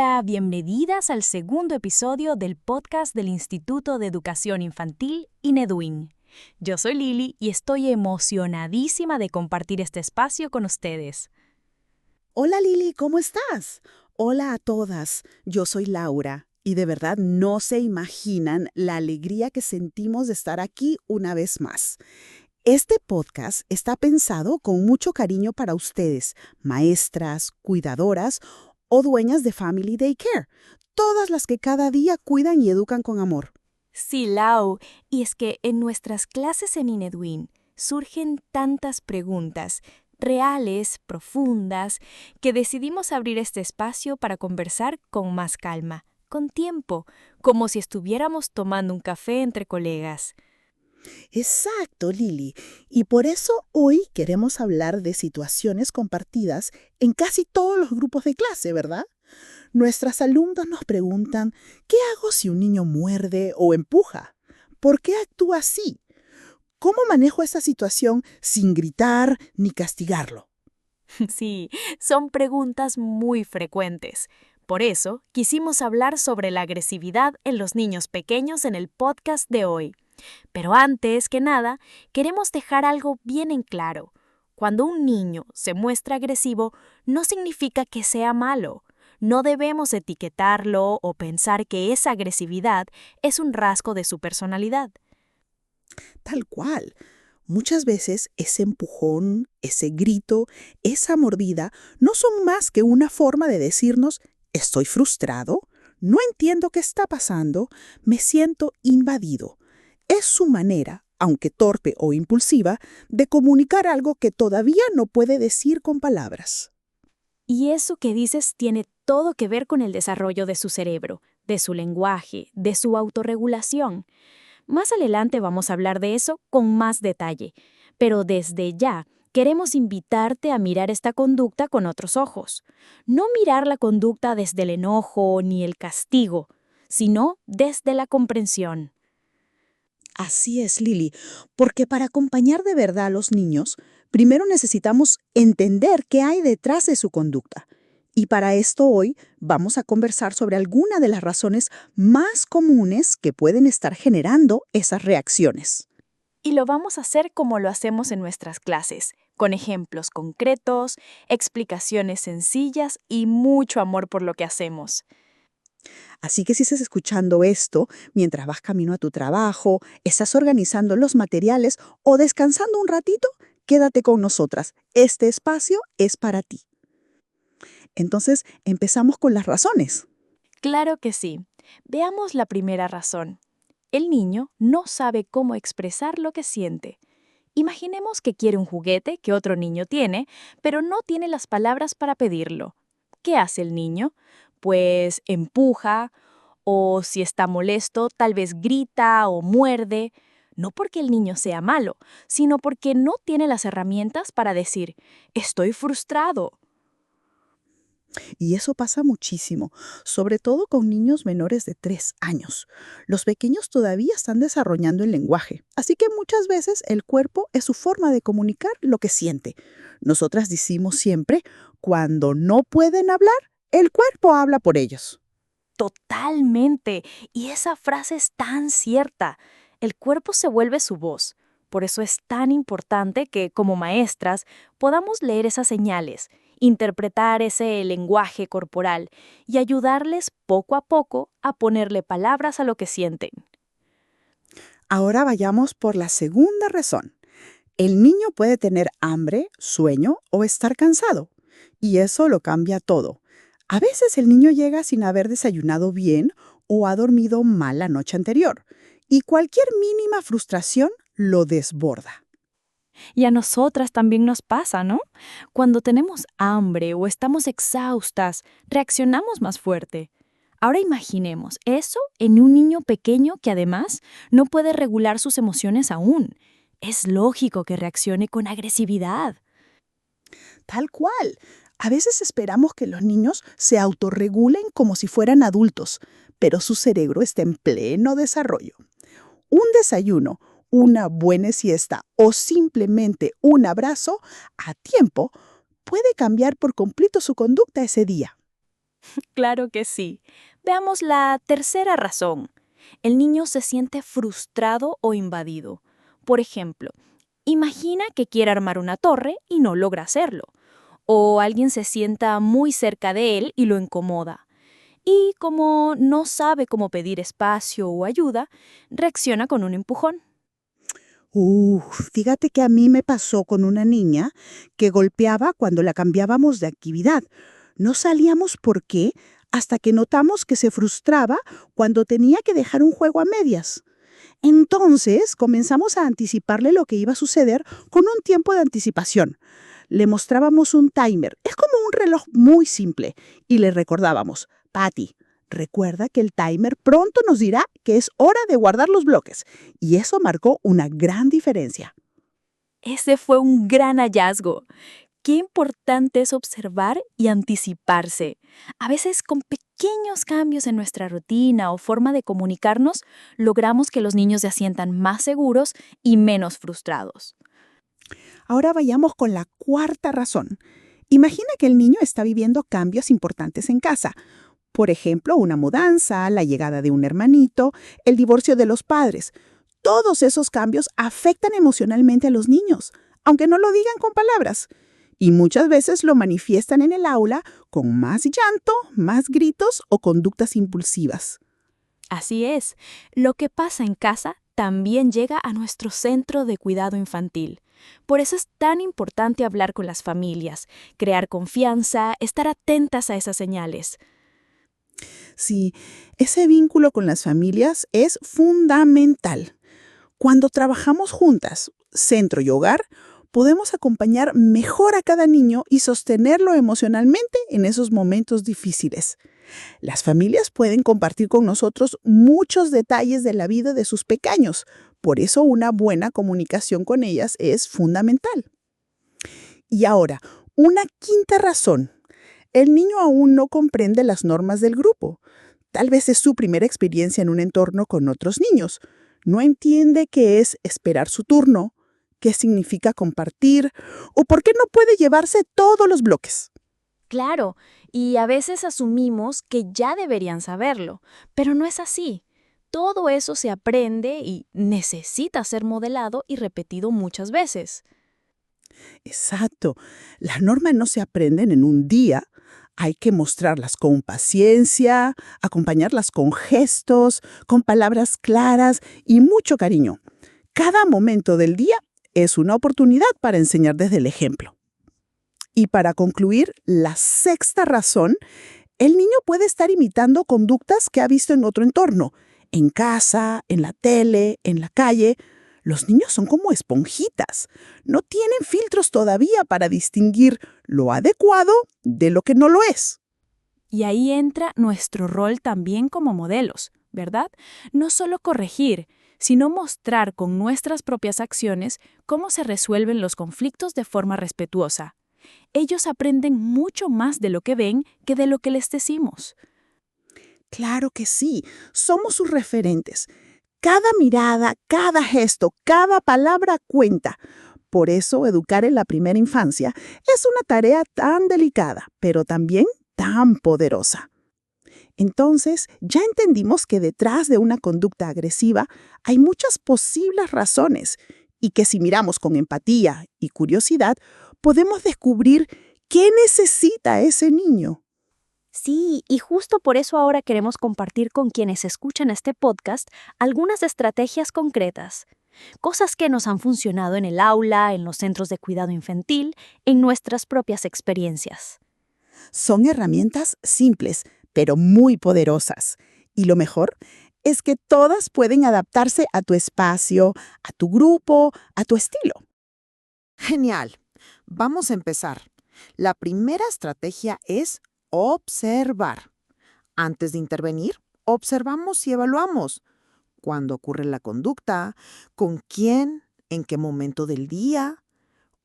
Hola, bienvenidas al segundo episodio del podcast del Instituto de Educación Infantil INEDUIN. Yo soy Lili y estoy emocionadísima de compartir este espacio con ustedes. Hola Lili, ¿cómo estás? Hola a todas, yo soy Laura y de verdad no se imaginan la alegría que sentimos de estar aquí una vez más. Este podcast está pensado con mucho cariño para ustedes, maestras, cuidadoras o dueñas de Family Daycare, todas las que cada día cuidan y educan con amor. Sí, Lau, y es que en nuestras clases en INEDUIN surgen tantas preguntas reales, profundas, que decidimos abrir este espacio para conversar con más calma, con tiempo, como si estuviéramos tomando un café entre colegas. Exacto, Lili. Y por eso hoy queremos hablar de situaciones compartidas en casi todos los grupos de clase, ¿verdad? Nuestras alumnas nos preguntan, ¿qué hago si un niño muerde o empuja? ¿Por qué actúa así? ¿Cómo manejo esa situación sin gritar ni castigarlo? Sí, son preguntas muy frecuentes. Por eso, quisimos hablar sobre la agresividad en los niños pequeños en el podcast de hoy. Pero antes que nada, queremos dejar algo bien en claro. Cuando un niño se muestra agresivo, no significa que sea malo. No debemos etiquetarlo o pensar que esa agresividad es un rasgo de su personalidad. Tal cual. Muchas veces ese empujón, ese grito, esa mordida no son más que una forma de decirnos, estoy frustrado, no entiendo qué está pasando, me siento invadido. Es su manera, aunque torpe o impulsiva, de comunicar algo que todavía no puede decir con palabras. Y eso que dices tiene todo que ver con el desarrollo de su cerebro, de su lenguaje, de su autorregulación. Más adelante vamos a hablar de eso con más detalle, pero desde ya queremos invitarte a mirar esta conducta con otros ojos. No mirar la conducta desde el enojo ni el castigo, sino desde la comprensión. Así es, Lili, porque para acompañar de verdad a los niños, primero necesitamos entender qué hay detrás de su conducta. Y para esto hoy vamos a conversar sobre algunas de las razones más comunes que pueden estar generando esas reacciones. Y lo vamos a hacer como lo hacemos en nuestras clases, con ejemplos concretos, explicaciones sencillas y mucho amor por lo que hacemos. Así que si estás escuchando esto mientras vas camino a tu trabajo, estás organizando los materiales o descansando un ratito, quédate con nosotras. Este espacio es para ti. Entonces, empezamos con las razones. Claro que sí. Veamos la primera razón. El niño no sabe cómo expresar lo que siente. Imaginemos que quiere un juguete que otro niño tiene, pero no tiene las palabras para pedirlo. ¿Qué hace el niño? Pues empuja, o si está molesto, tal vez grita o muerde. No porque el niño sea malo, sino porque no tiene las herramientas para decir, estoy frustrado. Y eso pasa muchísimo, sobre todo con niños menores de 3 años. Los pequeños todavía están desarrollando el lenguaje, así que muchas veces el cuerpo es su forma de comunicar lo que siente. Nosotras decimos siempre, cuando no pueden hablar, el cuerpo habla por ellos. Totalmente. Y esa frase es tan cierta. El cuerpo se vuelve su voz. Por eso es tan importante que, como maestras, podamos leer esas señales, interpretar ese lenguaje corporal y ayudarles poco a poco a ponerle palabras a lo que sienten. Ahora vayamos por la segunda razón. El niño puede tener hambre, sueño o estar cansado, y eso lo cambia todo. A veces el niño llega sin haber desayunado bien o ha dormido mal la noche anterior, y cualquier mínima frustración lo desborda. Y a nosotras también nos pasa, ¿no? Cuando tenemos hambre o estamos exhaustas, reaccionamos más fuerte. Ahora imaginemos eso en un niño pequeño que además no puede regular sus emociones aún. Es lógico que reaccione con agresividad. Tal cual. A veces esperamos que los niños se autorregulen como si fueran adultos, pero su cerebro está en pleno desarrollo. Un desayuno, una buena siesta o simplemente un abrazo a tiempo puede cambiar por completo su conducta ese día. Claro que sí. Veamos la tercera razón. El niño se siente frustrado o invadido. Por ejemplo, imagina que quiere armar una torre y no logra hacerlo. O alguien se sienta muy cerca de él y lo incomoda. Y como no sabe cómo pedir espacio o ayuda, reacciona con un empujón. Fíjate que a mí me pasó con una niña que golpeaba cuando la cambiábamos de actividad. No salíamos por qué hasta que notamos que se frustraba cuando tenía que dejar un juego a medias. Entonces comenzamos a anticiparle lo que iba a suceder con un tiempo de anticipación. Le mostrábamos un timer, es como un reloj muy simple, y le recordábamos, Patty, recuerda que el timer pronto nos dirá que es hora de guardar los bloques, y eso marcó una gran diferencia. Ese fue un gran hallazgo. Qué importante es observar y anticiparse. A veces con pequeños cambios en nuestra rutina o forma de comunicarnos, logramos que los niños se sientan más seguros y menos frustrados. Ahora vayamos con la cuarta razón. Imagina que el niño está viviendo cambios importantes en casa. Por ejemplo, una mudanza, la llegada de un hermanito, el divorcio de los padres. Todos esos cambios afectan emocionalmente a los niños, aunque no lo digan con palabras. Y muchas veces lo manifiestan en el aula con más llanto, más gritos o conductas impulsivas. Así es, lo que pasa en casa también llega a nuestro centro de cuidado infantil. Por eso es tan importante hablar con las familias, crear confianza, estar atentas a esas señales. Sí, ese vínculo con las familias es fundamental. Cuando trabajamos juntas, centro y hogar, podemos acompañar mejor a cada niño y sostenerlo emocionalmente en esos momentos difíciles. Las familias pueden compartir con nosotros muchos detalles de la vida de sus pequeños. Por eso una buena comunicación con ellas es fundamental. Y ahora, una quinta razón. El niño aún no comprende las normas del grupo. Tal vez es su primera experiencia en un entorno con otros niños. No entiende qué es esperar su turno, qué significa compartir o por qué no puede llevarse todos los bloques. Claro, y a veces asumimos que ya deberían saberlo, pero no es así. Todo eso se aprende y necesita ser modelado y repetido muchas veces. Exacto. Las normas no se aprenden en un día. Hay que mostrarlas con paciencia, acompañarlas con gestos, con palabras claras y mucho cariño. Cada momento del día es una oportunidad para enseñar desde el ejemplo. Y para concluir, la sexta razón, el niño puede estar imitando conductas que ha visto en otro entorno, en casa, en la tele, en la calle. Los niños son como esponjitas. No tienen filtros todavía para distinguir lo adecuado de lo que no lo es. Y ahí entra nuestro rol también como modelos, ¿verdad? No solo corregir, sino mostrar con nuestras propias acciones cómo se resuelven los conflictos de forma respetuosa. Ellos aprenden mucho más de lo que ven que de lo que les decimos. Claro que sí, somos sus referentes. Cada mirada, cada gesto, cada palabra cuenta. Por eso, educar en la primera infancia es una tarea tan delicada, pero también tan poderosa. Entonces, ya entendimos que detrás de una conducta agresiva hay muchas posibles razones y que si miramos con empatía y curiosidad, podemos descubrir qué necesita ese niño. Sí, y justo por eso ahora queremos compartir con quienes escuchan este podcast algunas estrategias concretas, cosas que nos han funcionado en el aula, en los centros de cuidado infantil, en nuestras propias experiencias. Son herramientas simples, pero muy poderosas. Y lo mejor es que todas pueden adaptarse a tu espacio, a tu grupo, a tu estilo. Genial. Vamos a empezar. La primera estrategia es observar. Antes de intervenir, observamos y evaluamos. ¿Cuándo ocurre la conducta? ¿Con quién? ¿En qué momento del día?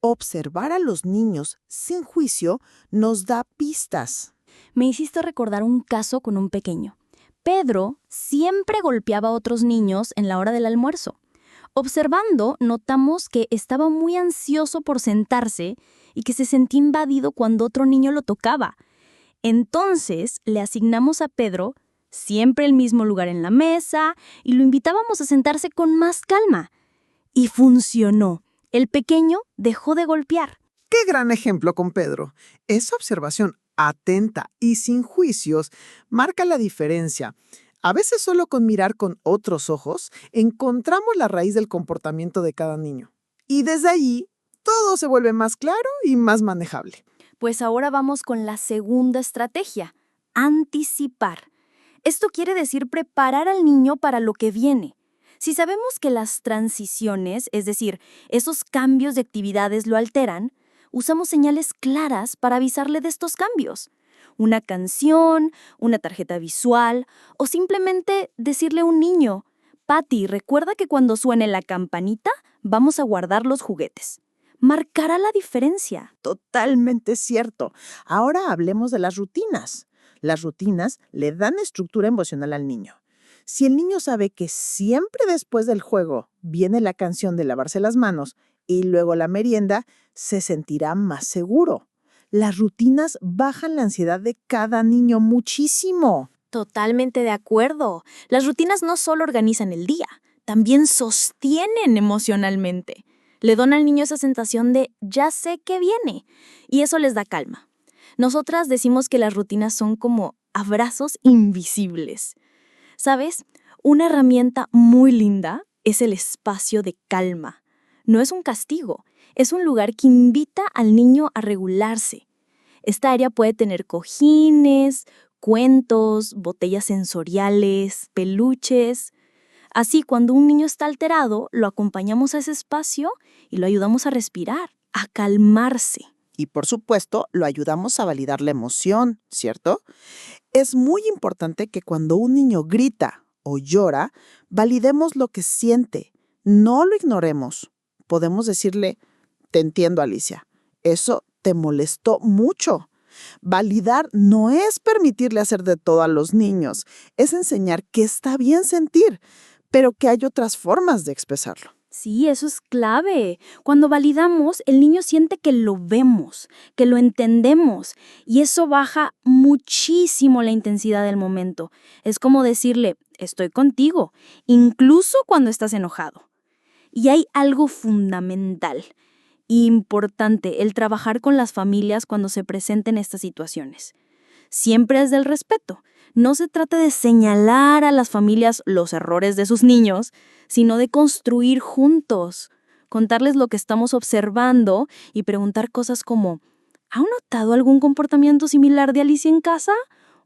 Observar a los niños sin juicio nos da pistas. Me hiciste recordar un caso con un pequeño. Pedro siempre golpeaba a otros niños en la hora del almuerzo. Observando, notamos que estaba muy ansioso por sentarse y que se sentía invadido cuando otro niño lo tocaba. Entonces le asignamos a Pedro siempre el mismo lugar en la mesa y lo invitábamos a sentarse con más calma. Y funcionó. El pequeño dejó de golpear. ¡Qué gran ejemplo con Pedro! Esa observación atenta y sin juicios marca la diferencia. A veces solo con mirar con otros ojos encontramos la raíz del comportamiento de cada niño. Y desde allí todo se vuelve más claro y más manejable. Pues ahora vamos con la segunda estrategia, anticipar. Esto quiere decir preparar al niño para lo que viene. Si sabemos que las transiciones, es decir, esos cambios de actividades lo alteran, usamos señales claras para avisarle de estos cambios. Una canción, una tarjeta visual o simplemente decirle a un niño, Patty, recuerda que cuando suene la campanita vamos a guardar los juguetes. Marcará la diferencia. Totalmente cierto. Ahora hablemos de las rutinas. Las rutinas le dan estructura emocional al niño. Si el niño sabe que siempre después del juego viene la canción de lavarse las manos y luego la merienda, se sentirá más seguro. Las rutinas bajan la ansiedad de cada niño muchísimo. Totalmente de acuerdo. Las rutinas no solo organizan el día, también sostienen emocionalmente. Le dan al niño esa sensación de ya sé que viene y eso les da calma. Nosotras decimos que las rutinas son como abrazos invisibles. ¿Sabes? Una herramienta muy linda es el espacio de calma. No es un castigo, es un lugar que invita al niño a regularse. Esta área puede tener cojines, cuentos, botellas sensoriales, peluches. Así, cuando un niño está alterado, lo acompañamos a ese espacio y lo ayudamos a respirar, a calmarse. Y por supuesto, lo ayudamos a validar la emoción, ¿cierto? Es muy importante que cuando un niño grita o llora, validemos lo que siente. No lo ignoremos. Podemos decirle, te entiendo, Alicia. Eso te molestó mucho. Validar no es permitirle hacer de todo a los niños. Es enseñar que está bien sentir, pero que hay otras formas de expresarlo. Sí, eso es clave. Cuando validamos, el niño siente que lo vemos, que lo entendemos, y eso baja muchísimo la intensidad del momento. Es como decirle, estoy contigo, incluso cuando estás enojado. Y hay algo fundamental, importante, el trabajar con las familias cuando se presenten estas situaciones. Siempre es del respeto. No se trata de señalar a las familias los errores de sus niños, sino de construir juntos, contarles lo que estamos observando y preguntar cosas como, ¿ha notado algún comportamiento similar de Alicia en casa?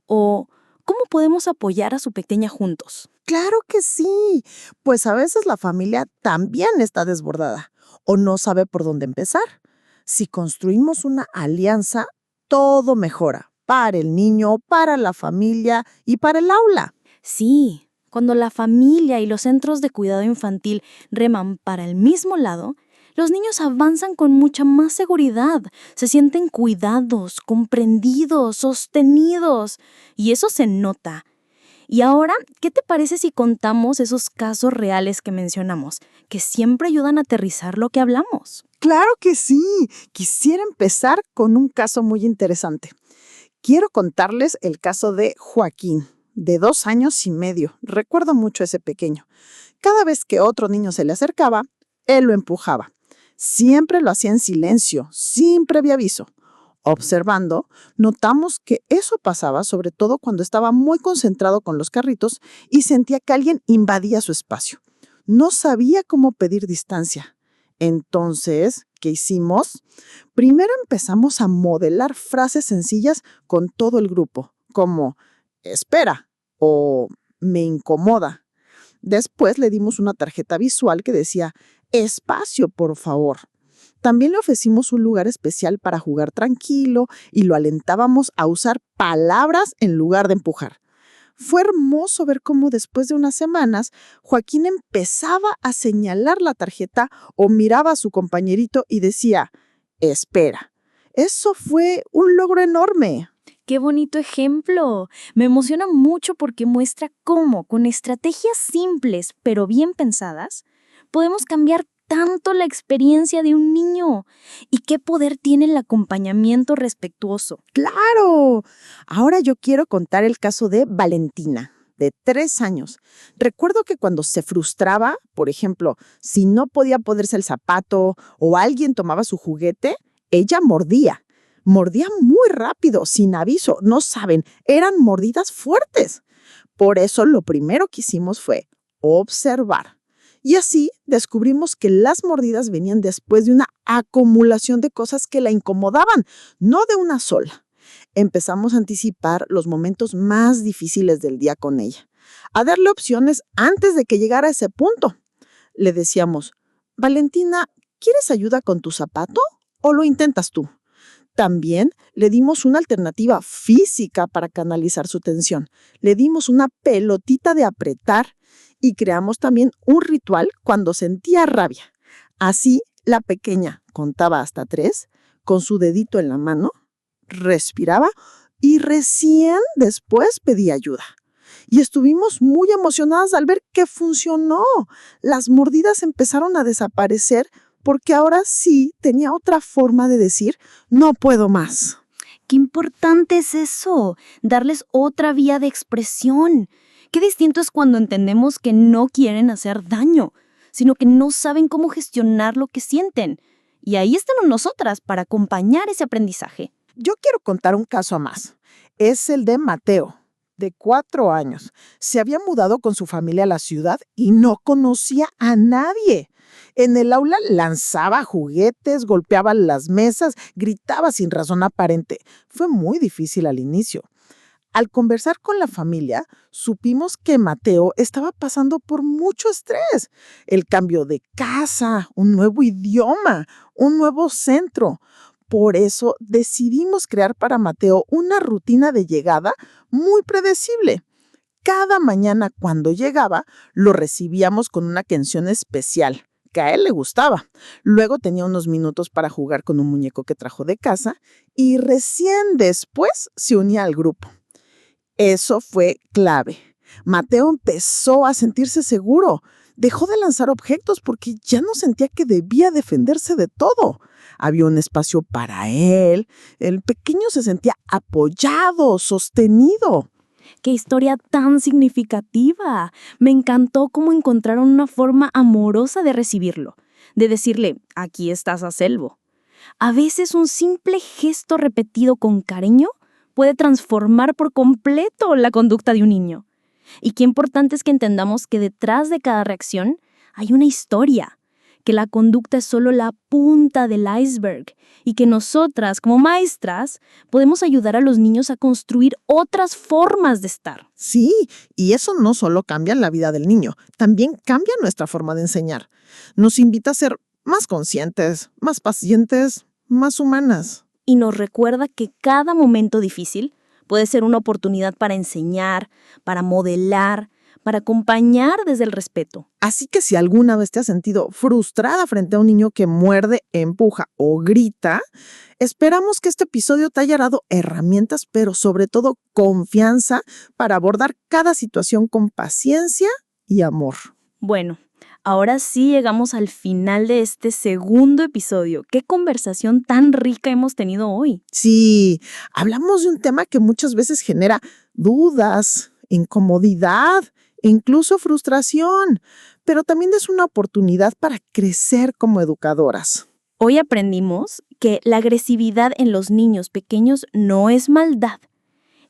¿O cómo podemos apoyar a su pequeña juntos? Claro que sí, pues a veces la familia también está desbordada o no sabe por dónde empezar. Si construimos una alianza, todo mejora. Para el niño, para la familia y para el aula. Sí, cuando la familia y los centros de cuidado infantil reman para el mismo lado, los niños avanzan con mucha más seguridad, se sienten cuidados, comprendidos, sostenidos, y eso se nota. Y ahora, ¿qué te parece si contamos esos casos reales que mencionamos, que siempre ayudan a aterrizar lo que hablamos? Claro que sí. Quisiera empezar con un caso muy interesante. Quiero contarles el caso de Joaquín, de 2 años y medio. Recuerdo mucho a ese pequeño. Cada vez que otro niño se le acercaba, él lo empujaba. Siempre lo hacía en silencio, sin previo aviso. Observando, notamos que eso pasaba sobre todo cuando estaba muy concentrado con los carritos y sentía que alguien invadía su espacio. No sabía cómo pedir distancia. Entonces, ¿qué hicimos? Primero empezamos a modelar frases sencillas con todo el grupo, como espera o me incomoda. Después le dimos una tarjeta visual que decía espacio, por favor. También le ofrecimos un lugar especial para jugar tranquilo y lo alentábamos a usar palabras en lugar de empujar. Fue hermoso ver cómo después de unas semanas, Joaquín empezaba a señalar la tarjeta o miraba a su compañerito y decía, espera. Eso fue un logro enorme. ¡Qué bonito ejemplo! Me emociona mucho porque muestra cómo, con estrategias simples pero bien pensadas, podemos cambiar tanto la experiencia de un niño. ¿Y qué poder tiene el acompañamiento respetuoso? ¡Claro! Ahora yo quiero contar el caso de Valentina, de 3 años. Recuerdo que cuando se frustraba, por ejemplo, si no podía ponerse el zapato o alguien tomaba su juguete, ella mordía. Mordía muy rápido, sin aviso. No saben, eran mordidas fuertes. Por eso lo primero que hicimos fue observar. Y así descubrimos que las mordidas venían después de una acumulación de cosas que la incomodaban, no de una sola. Empezamos a anticipar los momentos más difíciles del día con ella, a darle opciones antes de que llegara a ese punto. Le decíamos, Valentina, ¿quieres ayuda con tu zapato o lo intentas tú? También le dimos una alternativa física para canalizar su tensión. Le dimos una pelotita de apretar y creamos también un ritual cuando sentía rabia. Así, la pequeña contaba hasta 3, con su dedito en la mano, respiraba y recién después pedía ayuda. Y estuvimos muy emocionadas al ver que funcionó. Las mordidas empezaron a desaparecer porque ahora sí tenía otra forma de decir, no puedo más. Qué importante es eso, darles otra vía de expresión. Qué distinto es cuando entendemos que no quieren hacer daño, sino que no saben cómo gestionar lo que sienten. Y ahí estamos nosotras para acompañar ese aprendizaje. Yo quiero contar un caso más. Es el de Mateo, de 4 años. Se había mudado con su familia a la ciudad y no conocía a nadie. En el aula lanzaba juguetes, golpeaba las mesas, gritaba sin razón aparente. Fue muy difícil al inicio. Al conversar con la familia, supimos que Mateo estaba pasando por mucho estrés. El cambio de casa, un nuevo idioma, un nuevo centro. Por eso decidimos crear para Mateo una rutina de llegada muy predecible. Cada mañana cuando llegaba, lo recibíamos con una canción especial que a él le gustaba. Luego tenía unos minutos para jugar con un muñeco que trajo de casa y recién después se unía al grupo. Eso fue clave. Mateo empezó a sentirse seguro. Dejó de lanzar objetos porque ya no sentía que debía defenderse de todo. Había un espacio para él. El pequeño se sentía apoyado, sostenido. ¡Qué historia tan significativa! Me encantó cómo encontraron una forma amorosa de recibirlo, de decirle, aquí estás a salvo. A veces un simple gesto repetido con cariño puede transformar por completo la conducta de un niño. Y qué importante es que entendamos que detrás de cada reacción hay una historia, que la conducta es solo la punta del iceberg y que nosotras, como maestras, podemos ayudar a los niños a construir otras formas de estar. Sí, y eso no solo cambia la vida del niño, también cambia nuestra forma de enseñar. Nos invita a ser más conscientes, más pacientes, más humanas. Y nos recuerda que cada momento difícil puede ser una oportunidad para enseñar, para modelar, para acompañar desde el respeto. Así que si alguna vez te has sentido frustrada frente a un niño que muerde, empuja o grita, esperamos que este episodio te haya dado herramientas, pero sobre todo confianza para abordar cada situación con paciencia y amor. Bueno, ahora sí llegamos al final de este segundo episodio. ¡Qué conversación tan rica hemos tenido hoy! Sí, hablamos de un tema que muchas veces genera dudas, incomodidad, incluso frustración, pero también es una oportunidad para crecer como educadoras. Hoy aprendimos que la agresividad en los niños pequeños no es maldad.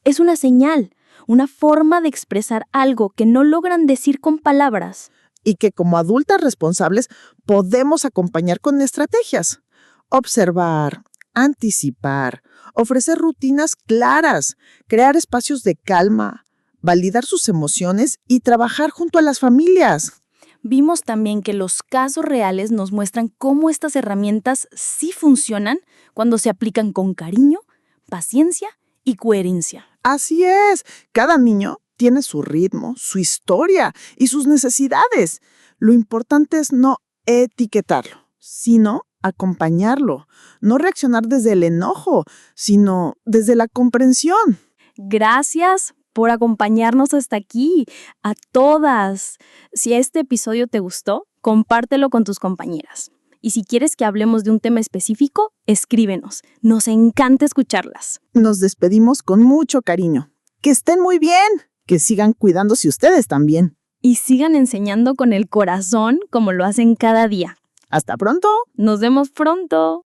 Es una señal, una forma de expresar algo que no logran decir con palabras. Y que como adultas responsables podemos acompañar con estrategias. Observar, anticipar, ofrecer rutinas claras, crear espacios de calma, validar sus emociones y trabajar junto a las familias. Vimos también que los casos reales nos muestran cómo estas herramientas sí funcionan cuando se aplican con cariño, paciencia y coherencia. Así es, cada niño tiene su ritmo, su historia y sus necesidades. Lo importante es no etiquetarlo, sino acompañarlo. No reaccionar desde el enojo, sino desde la comprensión. Gracias por acompañarnos hasta aquí, a todas. Si este episodio te gustó, Compártelo con tus compañeras. Y si quieres que hablemos de un tema específico, escríbenos. Nos encanta escucharlas. Nos despedimos con mucho cariño. ¡Que estén muy bien! Que sigan cuidándose ustedes también. Y sigan enseñando con el corazón como lo hacen cada día. ¡Hasta pronto! Nos vemos pronto.